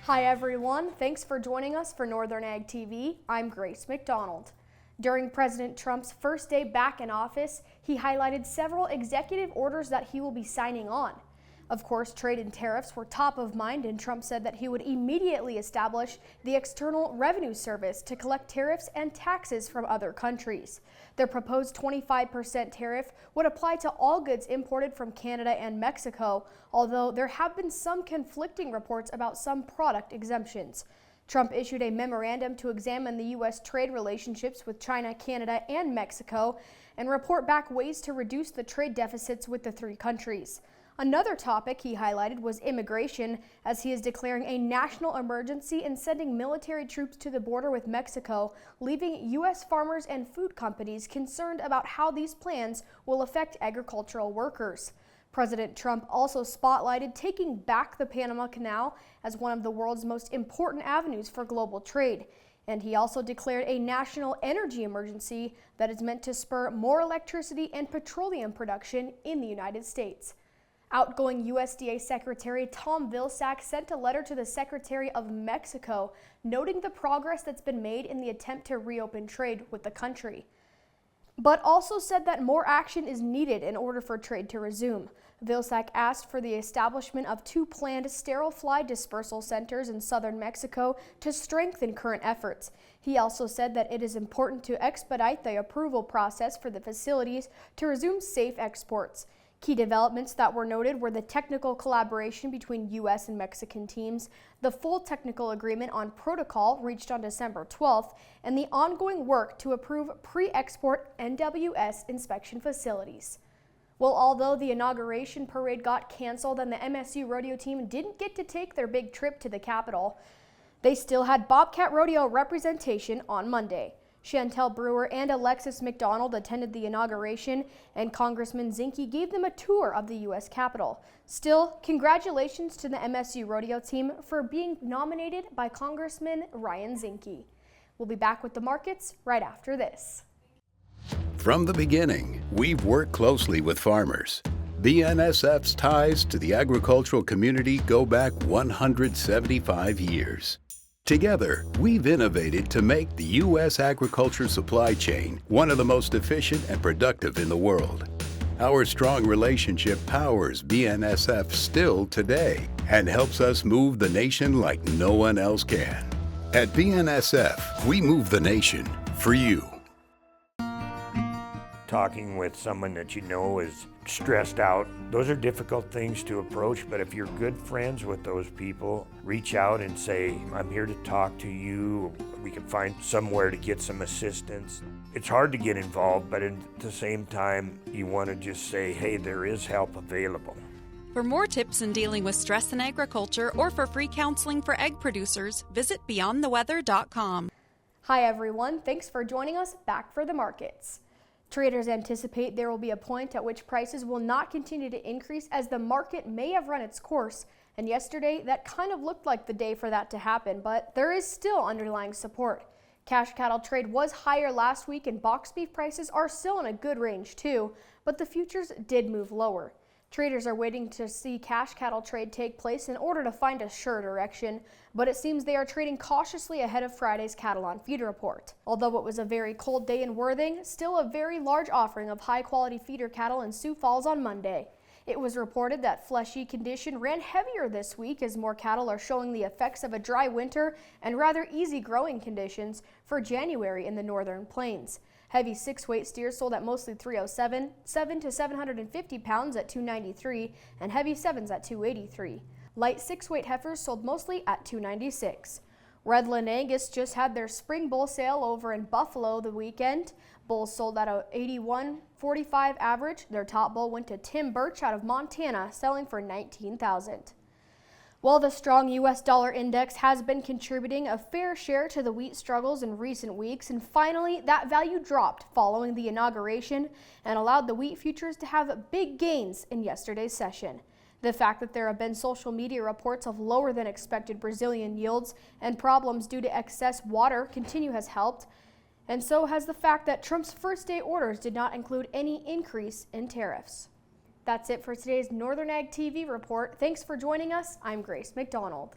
Hi everyone, thanks for joining us for Northern Ag TV. I'm Grace McDonald. During President Trump's first day back in office, he highlighted several executive orders that he will be signing on. Of course, trade and tariffs were top of mind, and Trump said that he would immediately establish the External Revenue Service to collect tariffs and taxes from other countries. The proposed 25% tariff would apply to all goods imported from Canada and Mexico, although there have been some conflicting reports about some product exemptions. Trump issued a memorandum to examine the U.S. trade relationships with China, Canada, and Mexico and report back ways to reduce the trade deficits with the three countries. Another topic he highlighted was immigration, as he is declaring a national emergency and sending military troops to the border with Mexico, leaving U.S. farmers and food companies concerned about how these plans will affect agricultural workers. President Trump also spotlighted taking back the Panama Canal as one of the world's most important avenues for global trade. And he also declared a national energy emergency that is meant to spur more electricity and petroleum production in the United States. Outgoing USDA Secretary Tom Vilsack sent a letter to the Secretary of Mexico noting the progress that's been made in the attempt to reopen trade with the country, but also said that more action is needed in order for trade to resume. Vilsack asked for the establishment of 2 planned sterile fly dispersal centers in southern Mexico to strengthen current efforts. He also said that it is important to expedite the approval process for the facilities to resume safe exports. Key developments that were noted were the technical collaboration between U.S. and Mexican teams, the full technical agreement on protocol reached on December 12th, and the ongoing work to approve pre-export NWS inspection facilities. Well, although the inauguration parade got canceled and the MSU Rodeo team didn't get to take their big trip to the Capitol, they still had Bobcat Rodeo representation on Monday. Chantel Brewer and Alexis McDonald attended the inauguration, and Congressman Zinke gave them a tour of the U.S. Capitol. Still, congratulations to the MSU Rodeo team for being nominated by Congressman Ryan Zinke. We'll be back with the markets right after this. From the beginning, we've worked closely with farmers. BNSF's ties to the agricultural community go back 175 years. Together, we've innovated to make the U.S. agriculture supply chain one of the most efficient and productive in the world. Our strong relationship powers BNSF still today and helps us move the nation like no one else can. At BNSF, we move the nation for you. Talking with someone that you know is stressed out, those are difficult things to approach, but if you're good friends with those people, reach out and say, I'm here to talk to you. We can find somewhere to get some assistance. It's hard to get involved, but at the same time, you want to just say, hey, there is help available. For more tips in dealing with stress in agriculture or for free counseling for egg producers, visit beyondtheweather.com. Hi everyone, thanks for joining us back for the markets. Traders anticipate there will be a point at which prices will not continue to increase, as the market may have run its course. And yesterday, that kind of looked like the day for that to happen, but there is still underlying support. Cash cattle trade was higher last week, and box beef prices are still in a good range too, but the futures did move lower. Traders are waiting to see cash cattle trade take place in order to find a sure direction, but it seems they are trading cautiously ahead of Friday's cattle on feed report. Although it was a very cold day in Worthing, still a very large offering of high-quality feeder cattle in Sioux Falls on Monday. It was reported that fleshy condition ran heavier this week as more cattle are showing the effects of a dry winter and rather easy growing conditions for January in the northern plains. Heavy 6-weight steers sold at mostly 307, 7 to 750 pounds at 293, and heavy 7s at 283. Light 6-weight heifers sold mostly at 296. Redland Angus just had their spring bull sale over in Buffalo the weekend. Bulls sold at a 81.45 average. Their top bull went to Tim Birch out of Montana, selling for $19,000. While the strong U.S. dollar index has been contributing a fair share to the wheat struggles in recent weeks, and finally that value dropped following the inauguration and allowed the wheat futures to have big gains in yesterday's session. The fact that there have been social media reports of lower than expected Brazilian yields and problems due to excess water continue has helped, and so has the fact that Trump's first day orders did not include any increase in tariffs. That's it for today's Northern Ag TV report. Thanks for joining us. I'm Grace McDonald.